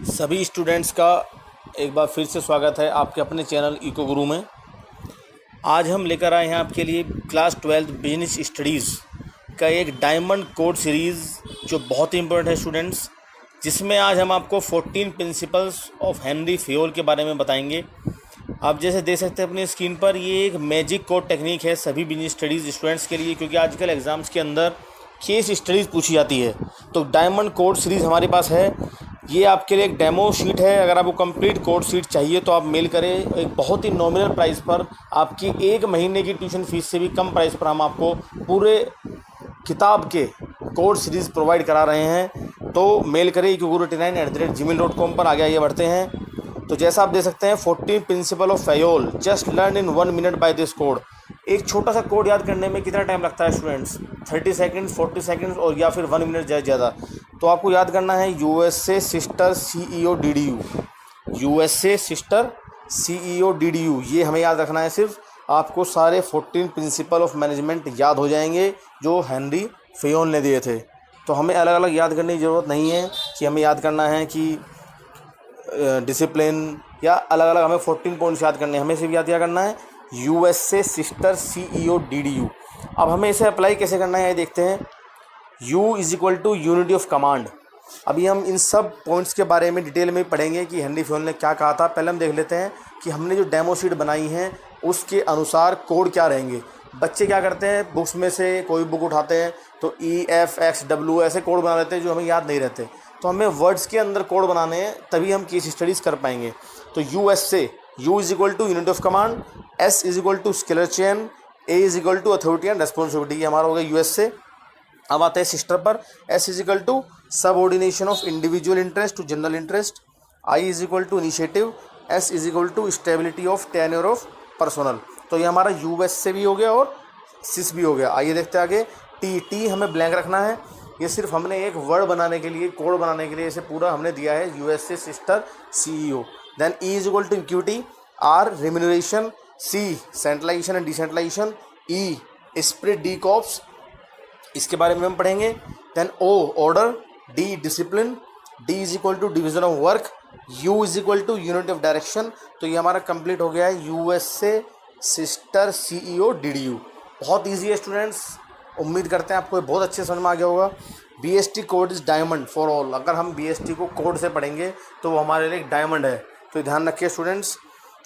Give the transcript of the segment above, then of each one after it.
सभी स्टूडेंट्स का एक बार फिर से स्वागत है आपके अपने चैनल इको गुरु में। आज हम लेकर आए हैं आपके लिए क्लास 12 बिजनेस स्टडीज़ का एक डायमंड कोड सीरीज़ जो बहुत ही इंपॉर्टेंट है स्टूडेंट्स, जिसमें आज हम आपको 14 प्रिंसिपल्स ऑफ हेनरी फेयोल के बारे में बताएंगे। आप जैसे देख सकते हैं अपनी स्क्रीन पर, ये एक मैजिक कोड टेक्निक है सभी बिजनेस स्टडीज़ स्टूडेंट्स के लिए, क्योंकि आजकल एग्ज़ाम्स के अंदर केस स्टडीज़ पूछी जाती है। तो डायमंड कोड सीरीज़ हमारे पास है। ये आपके लिए एक डेमो शीट है। अगर आपको कंप्लीट कोड शीट चाहिए तो आप मेल करें। एक बहुत ही नॉमिनल प्राइस पर, आपकी एक महीने की ट्यूशन फीस से भी कम प्राइस पर हम आपको पूरे किताब के कोड सीरीज़ प्रोवाइड करा रहे हैं। तो मेल करें ikoguru89@gmail.com पर। आगे आइए बढ़ते हैं। तो जैसा आप देख सकते हैं, 14 principle of Fayol just learn in 1 minute by this code. एक छोटा सा कोड याद करने में कितना टाइम लगता है स्टूडेंट्स? 30 सेकंड्स, 40 सेकंड्स और या फिर 1 मिनट ज़्यादा। तो आपको याद करना है USA sister CEO DDU, USA sister CEO DDU, ये हमें याद रखना है। सिर्फ आपको सारे 14 प्रिंसिपल ऑफ मैनेजमेंट याद हो जाएंगे जो हेनरी फेयोल ने दिए थे। तो हमें अलग अलग याद करने की ज़रूरत नहीं है कि हमें याद करना है कि डिसिप्लिन या अलग अलग हमें 14 पॉइंट्स याद करने हैं। हमें सिर्फ याद क्या करना है, USA सिस्टर CEO DDU। अब हमें इसे अप्लाई कैसे करना है ये देखते हैं। U is equal to unity of command. अभी हम इन सब पॉइंट्स के बारे में डिटेल में पढ़ेंगे कि हेनरी फेयोल ने क्या कहा था। पहले हम देख लेते हैं कि हमने जो डेमो शीट बनाई है उसके अनुसार कोड क्या रहेंगे। बच्चे क्या करते हैं, बुक्स में से कोई बुक उठाते हैं तो EFXW ऐसे कोड बना लेते हैं जो हमें याद नहीं रहते। तो हमें वर्ड्स के अंदर कोड बनाने हैं, तभी हम केस स्टडीज़ कर पाएंगे। तो USA, U is equal to unit of command, S is equal to scalar chain, A is equal to authority and responsibility. ये हमारा हो गया USA। अब आते हैं सिस्टर पर। S is equal to subordination of individual interest to general interest, I is equal to initiative, S is equal to stability of tenure of personnel. तो ये हमारा USA भी हो गया और सिस भी हो गया। आइए देखते हैं आगे। T हमें ब्लैंक रखना है। ये सिर्फ हमने एक वर्ड बनाने के लिए, कोड बनाने के लिए इसे पूरा हमने दिया है, USA sister CEO। Then E is equal to equity, R remuneration, C centralisation and decentralisation, E esprit de corps, इसके बारे में हम पढ़ेंगे। Then O order, D discipline, D is equal to division of work, U is equal to unit of direction. तो ये हमारा complete हो गया है USA सिस्टर CEO DDU। बहुत ईजी है स्टूडेंट्स, उम्मीद करते हैं आपको ये बहुत अच्छे समझ में आ गया होगा। BST code is diamond for all. अगर हम BST को कोड से पढ़ेंगे तो वो हमारे लिए एक डायमंड है, तो ध्यान रखिए स्टूडेंट्स।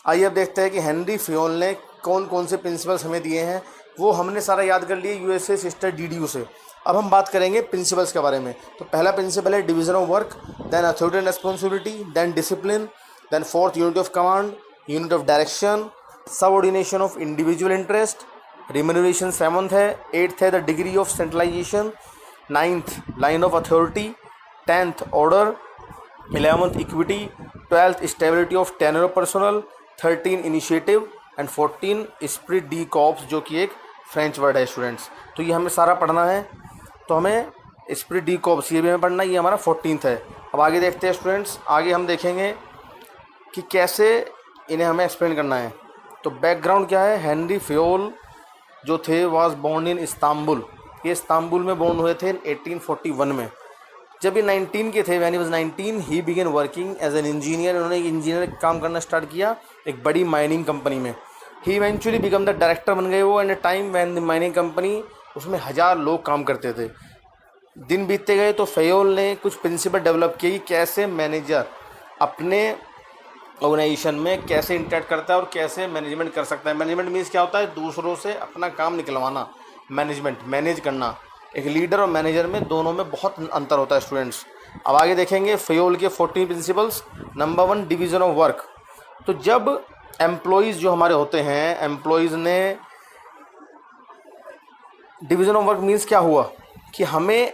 आइए अब देखते हैं कि हेनरी फेयोल ने कौन कौन से प्रिंसिपल्स हमें दिए हैं। वो हमने सारा याद कर लिए USA सिस्टर DDU से। अब हम बात करेंगे प्रिंसिपल्स के बारे में। तो पहला प्रिंसिपल है division of work, then authority and responsibility, then discipline, then fourth unit of command, unit of direction, subordination of individual interest, remuneration 7th है, 8th है the degree of centralisation, 9th line of authority, 10th order, 11th equity, 12th stability of tenure of personnel, 13 initiative and 14 esprit de corps, जो कि एक French word है students. तो ये हमें सारा पढ़ना है। तो हमें स्प्रिट डी कॉप्स ये भी हमें पढ़ना है, ये हमारा 14th है। अब आगे देखते हैं स्टूडेंट्स। आगे हम देखेंगे कि कैसे इन्हें हमें एक्सप्लेन करना है। तो बैकग्राउंड क्या है, हेनरी फेयोल जो थे वाज बोर्न इन इस्तांबुल। ये इस्तांबुल में बोर्न हुए थे 1841 में। जब ये 19 के थे, when he was 19 he began working as an engineer. उन्होंने एक इंजीनियर का काम करना स्टार्ट किया एक बड़ी माइनिंग कंपनी में। ही इवेंचुअली बिकम द डायरेक्टर बन गए वो। And time when the mining company, उसमें 1000 लोग काम करते थे। दिन बीतते गए तो फेयोल ने कुछ प्रिंसिपल डेवलप किए कि कैसे मैनेजर अपने ऑर्गेनाइजेशन में कैसे इंटरेक्ट करता है और कैसे मैनेजमेंट कर सकता है। मैनेजमेंट मीन्स क्या होता है, दूसरों से अपना काम निकलवाना। मैनेजमेंट, मैनेज करना। एक लीडर और मैनेजर में, दोनों में बहुत अंतर होता है स्टूडेंट्स। अब आगे देखेंगे फेयोल के 14 principles. Number 1 division of work. तो जब एम्प्लॉयज़ जो हमारे होते हैं, एम्प्लॉयज़ ने डिवीज़न ऑफ वर्क मीन्स क्या हुआ कि हमें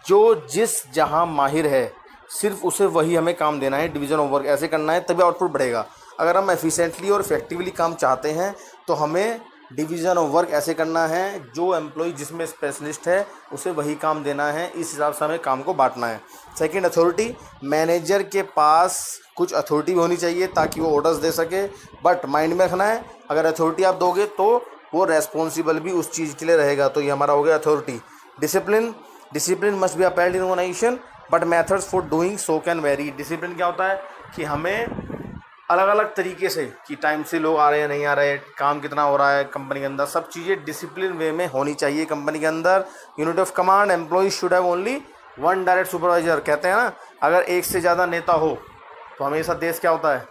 जो जिस जहाँ माहिर है सिर्फ उसे वही हमें काम देना है। डिवीज़न ऑफ वर्क ऐसे करना है तभी आउटपुट बढ़ेगा। अगर हम एफिशिएंटली और इफेक्टिवली काम चाहते हैं तो हमें डिवीज़न ऑफ वर्क ऐसे करना है, जो एम्प्लॉय जिसमें स्पेशलिस्ट है उसे वही काम देना है। इस हिसाब से हमें काम को बांटना है। सेकंड अथॉरिटी, मैनेजर के पास कुछ अथॉरिटी भी होनी चाहिए ताकि वो ऑर्डर्स दे सके। बट माइंड में रखना है, अगर अथॉरिटी आप दोगे तो वो रेस्पॉन्सिबल भी उस चीज़ के लिए रहेगा। तो ये हमारा हो गया authority. Discipline, discipline must be upheld in organisation but methods for doing so can vary. Discipline क्या होता है कि हमें अलग अलग तरीके से, कि टाइम से लोग आ रहे हैं नहीं आ रहे, काम कितना हो रहा है कंपनी के अंदर, सब चीज़ें डिसिप्लिन वे में होनी चाहिए कंपनी के अंदर। Unit of command, employee should have only one direct supervisor. कहते हैं ना, अगर एक से ज़्यादा नेता हो तो हमेशा देश क्या होता है,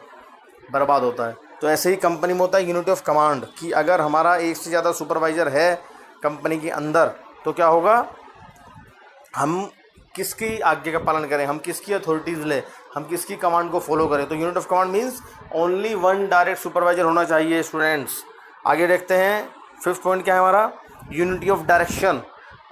बर्बाद होता है। तो ऐसे ही कंपनी में होता है यूनिट ऑफ कमांड, कि अगर हमारा एक से ज़्यादा सुपरवाइज़र है कंपनी के अंदर तो क्या होगा, हम किसकी आज्ञा का पालन करें, हम किसकी अथॉरिटीज़ लें, हम किसकी कमांड को फॉलो करें। तो unit of command means only one direct supervisor होना चाहिए स्टूडेंट्स। आगे देखते हैं, 5th पॉइंट क्या है हमारा, यूनिटी ऑफ डायरेक्शन।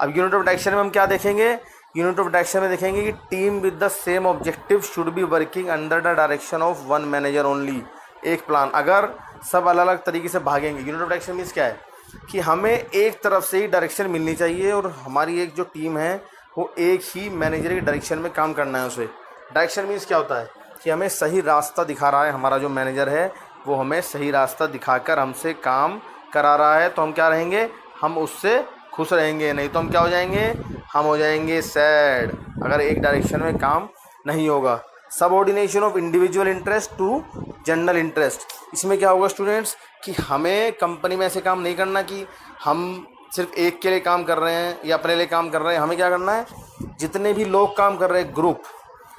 अब यूनिट ऑफ डायरेक्शन में हम क्या देखेंगे, यूनिट ऑफ डायरेक्शन में देखेंगे कि team with the same objective should be working under the direction of one manager only. एक प्लान, अगर सब अलग अलग तरीके से भागेंगे, यूनिट ऑफ डायरेक्शन मीन्स क्या है कि हमें एक तरफ से ही डायरेक्शन मिलनी चाहिए और हमारी एक जो टीम है वो एक ही मैनेजर के डायरेक्शन में काम करना है उसे। डायरेक्शन मीन्स क्या होता है कि हमें सही रास्ता दिखा रहा है, हमारा जो मैनेजर है वो हमें सही रास्ता दिखाकर हमसे काम करा रहा है, तो हम क्या रहेंगे, हम उससे खुश रहेंगे। नहीं तो हम क्या हो जाएंगे, हम हो जाएंगे सैड, अगर एक डायरेक्शन में काम नहीं होगा। Subordination of individual interest to general interest. इसमें क्या होगा स्टूडेंट्स कि हमें कंपनी में ऐसे काम नहीं करना कि हम सिर्फ एक के लिए काम कर रहे हैं या अपने लिए काम कर रहे हैं। हमें क्या करना है, जितने भी लोग काम कर रहे हैं ग्रुप,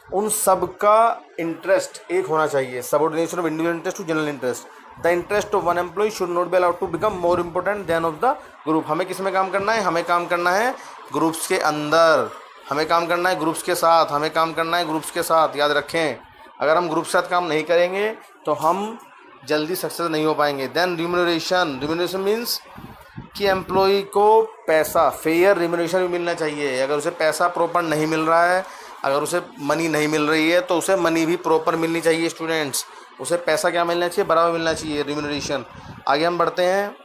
उन सब का इंटरेस्ट एक होना चाहिए। Subordination of individual interest to general interest. The interest of one employee should not be allowed to become more important than of the group. हमें किस में काम करना है, हमें काम करना है ग्रुप्स के अंदर, हमें काम करना है ग्रुप्स के साथ, हमें काम करना है ग्रुप्स के साथ। याद रखें, अगर हम ग्रुप के साथ काम नहीं करेंगे तो हम जल्दी सक्सेस नहीं हो पाएंगे। Then remuneration. रिम्यूनरेशन मीन्स कि एम्प्लॉय को पैसा, फेयर रिम्यूनरेशन भी मिलना चाहिए। अगर उसे पैसा प्रॉपर नहीं मिल रहा है, अगर उसे मनी नहीं मिल रही है तो उसे मनी भी प्रॉपर मिलनी चाहिए स्टूडेंट्स। उसे पैसा क्या मिलना चाहिए, बराबर मिलना चाहिए, रिम्यूनरेशन। आगे हम बढ़ते हैं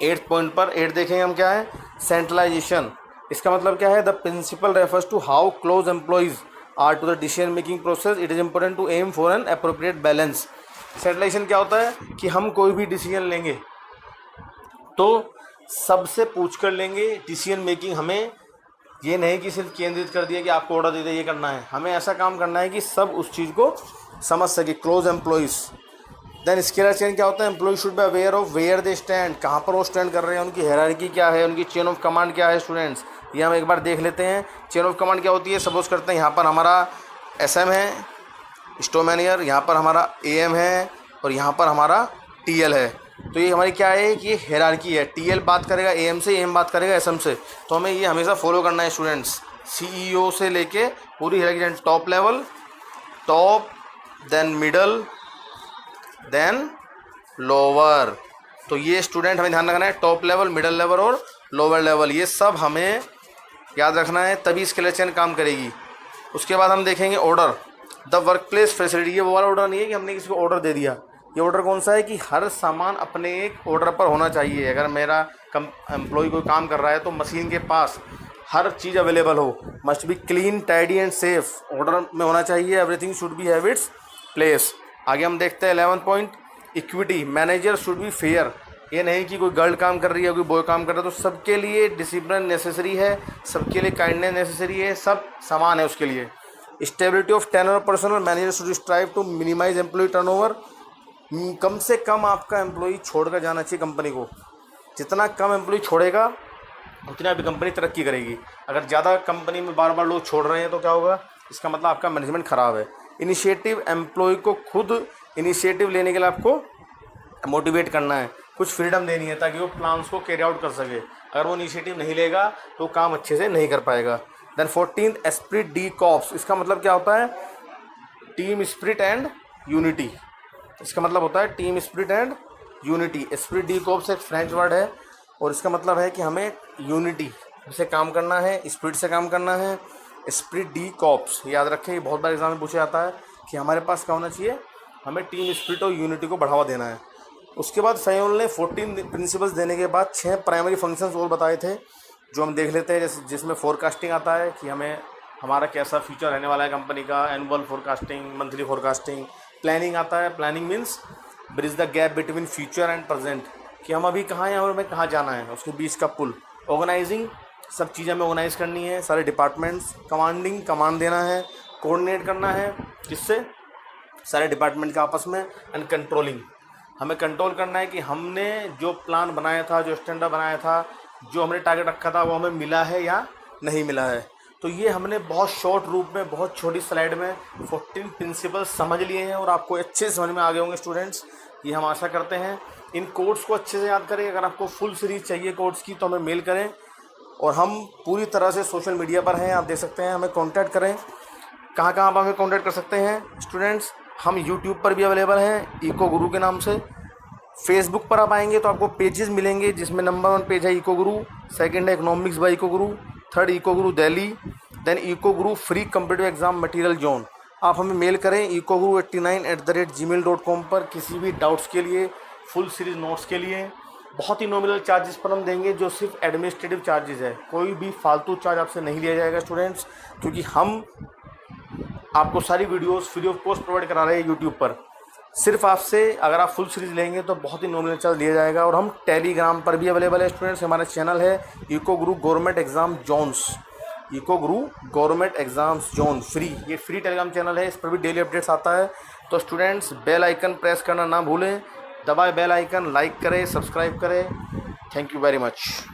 8th पॉइंट पर। 8 देखेंगे हम क्या है, सेंट्रलाइजेशन। इसका मतलब क्या है, the principle refers to how close employees are to the decision making process. It is important to aim for an appropriate balance. Centralisation क्या होता है कि हम कोई भी डिसीजन लेंगे तो सबसे पूछ कर लेंगे। डिसीजन मेकिंग हमें ये नहीं कि सिर्फ केंद्रित कर दिया कि आपको ऑर्डर दे दे ये करना है, हमें ऐसा काम करना है कि सब उस चीज़ को समझ सके। Close employees. Then scalar chain क्या होता है, employee should be aware of where they stand, कहाँ पर वो स्टैंड कर रहे हैं, उनकी हायरार्की क्या है, उनकी चेन ऑफ कमांड क्या है स्टूडेंट्स। ये हम एक बार देख लेते हैं। चेन ऑफ कमांड क्या होती है, सपोज करते हैं यहाँ पर हमारा SM है, स्टोर मैनेजर, यहाँ पर हमारा AM है और यहाँ पर हमारा TL है। तो ये हमारी क्या है कि ये हायरार्की है। TL बात करेगा AM से, AM बात करेगा SM से। तो हमें ये हमेशा फॉलो करना है स्टूडेंट्स। CEO से लेके पूरी hierarchy, top level, top, then middle, then lower. तो ये स्टूडेंट हमें ध्यान रखना है, टॉप लेवल, मिडल लेवल और लोअर लेवल, ये सब हमें याद रखना है, तभी स्केलर चेन काम करेगी। उसके बाद हम देखेंगे order. The work place facility. ये वो वाला ऑर्डर नहीं है कि हमने किसी को ऑर्डर दे दिया। ये ऑर्डर कौन सा है कि हर सामान अपने एक ऑर्डर पर होना चाहिए। अगर मेरा एम्प्लॉय कोई काम कर रहा है तो मशीन के पास हर चीज़ अवेलेबल हो। Must be clean, tidy and safe. Order में होना चाहिए, everything should be have its place. आगे हम देखते हैं 11th point, equity. Manager should be fair. ये नहीं कि कोई गर्ल काम कर रही है, कोई बॉय काम कर रहा है, तो सबके लिए डिसिप्लिन नेसेसरी है, सबके लिए काइंडनेस नेसेसरी है, सब समान है उसके लिए। Stability of tenure personnel. Manager should strive to minimise employ turnover. कम से कम आपका एम्प्लॉय छोड़कर जाना चाहिए कंपनी को। जितना कम एम्प्लॉय छोड़ेगा उतनी आपकी कंपनी तरक्की करेगी। अगर ज़्यादा कंपनी में बार बार लोग छोड़ रहे हैं तो क्या होगा, इसका मतलब आपका मैनेजमेंट ख़राब है। इनिशिएटिव। एम्प्लॉय को खुद इनिशिएटिव लेने के लिए आपको मोटिवेट करना है, कुछ फ्रीडम देनी है ताकि वो प्लान्स को कैरी आउट कर सके। अगर वो इनिशिएटिव नहीं लेगा तो काम अच्छे से नहीं कर पाएगा। Then 14th, esprit de corps. इसका मतलब क्या होता है, टीम स्पिरिट एंड यूनिटी। इसका मतलब होता है team spirit and unity. Esprit de corps एक फ्रेंच वर्ड है और इसका मतलब है कि हमें यूनिटी से काम करना है, स्पिरिट से काम करना है। एस्प्रिट डी कॉर्प्स याद रखें, ये बहुत बार एग्जाम में पूछा जाता है कि हमारे पास क्या होना चाहिए, हमें टीम स्पिरिट और यूनिटी को बढ़ावा देना है। उसके बाद फैयोल ने 14 प्रिंसिपल्स देने के बाद 6 प्राइमरी फंक्शंस और बताए थे जो हम देख लेते हैं। जिसमें फोरकास्टिंग आता है कि हमें हमारा कैसा फ्यूचर रहने वाला है कंपनी का, annual forecasting, monthly forecasting. Planning आता है। Planning means bridge the gap between future and present, कि हम अभी कहाँ हैं और हमें कहाँ जाना है, उसके बीच का पुल। ऑर्गेनाइजिंग सब चीज़ें हमें ऑर्गेनाइज़ करनी है, सारे डिपार्टमेंट्स, कमांड देना है, कोऑर्डिनेट करना है, जिससे सारे डिपार्टमेंट का आपस में, एंड कंट्रोलिंग, हमें कंट्रोल करना है कि हमने जो प्लान बनाया था, जो स्टैंडर्ड बनाया था, जो हमने टारगेट रखा था, वो हमें मिला है या नहीं मिला है। तो ये हमने बहुत शॉर्ट रूप में, बहुत छोटी स्लाइड में 14 प्रिंसिपल्स समझ लिए हैं और आपको अच्छे से समझ में आ गए होंगे स्टूडेंट्स, ये हम आशा करते हैं। इन कोड्स को अच्छे से याद करें। अगर आपको फुल सीरीज़ चाहिए कोड्स की तो हमें मेल करें, और हम पूरी तरह से सोशल मीडिया पर हैं, आप देख सकते हैं, हमें कॉन्टैक्ट करें। कहाँ कहाँ आप हमें कॉन्टैक्ट कर सकते हैं स्टूडेंट्स? हम यूट्यूब पर भी अवेलेबल हैं इको गुरु के नाम से। फेसबुक पर आप आएंगे तो आपको पेजेस मिलेंगे, जिसमें नंबर 1 पेज है इको गुरु, सेकंड है इकोनॉमिक्स बाय इको गुरु, थर्ड इको गुरु दिल्ली, देन इको गुरु free competitive exam material zone. आप हमें मेल करें ecoguru89@gmail.com पर किसी भी डाउट्स के लिए, फुल सीरीज नोट्स के लिए। बहुत ही नॉमिनल चार्जेस पर हम देंगे, जो सिर्फ एडमिनिस्ट्रेटिव चार्जेस है, कोई भी फालतू चार्ज आपसे नहीं लिया जाएगा स्टूडेंट्स, क्योंकि हम आपको सारी videos free of cost provide करा रहे हैं यूट्यूब पर। सिर्फ आपसे, अगर आप फुल सीरीज लेंगे तो बहुत ही नॉमिनल चार्ज लिया जाएगा। और हम टेलीग्राम पर भी अवेलेबल है स्टूडेंट्स। हमारा चैनल है इको गुरु गवर्नमेंट एग्जाम जोन्स, इको गुरु गवर्नमेंट एग्जाम्स जोन फ्री, ये फ्री टेलीग्राम चैनल है, इस पर भी डेली अपडेट्स आता है। तो स्टूडेंट्स बेल आइकन प्रेस करना ना भूलें, दबाए बेल आइकन, लाइक करें, सब्सक्राइब करें। Thank you very much.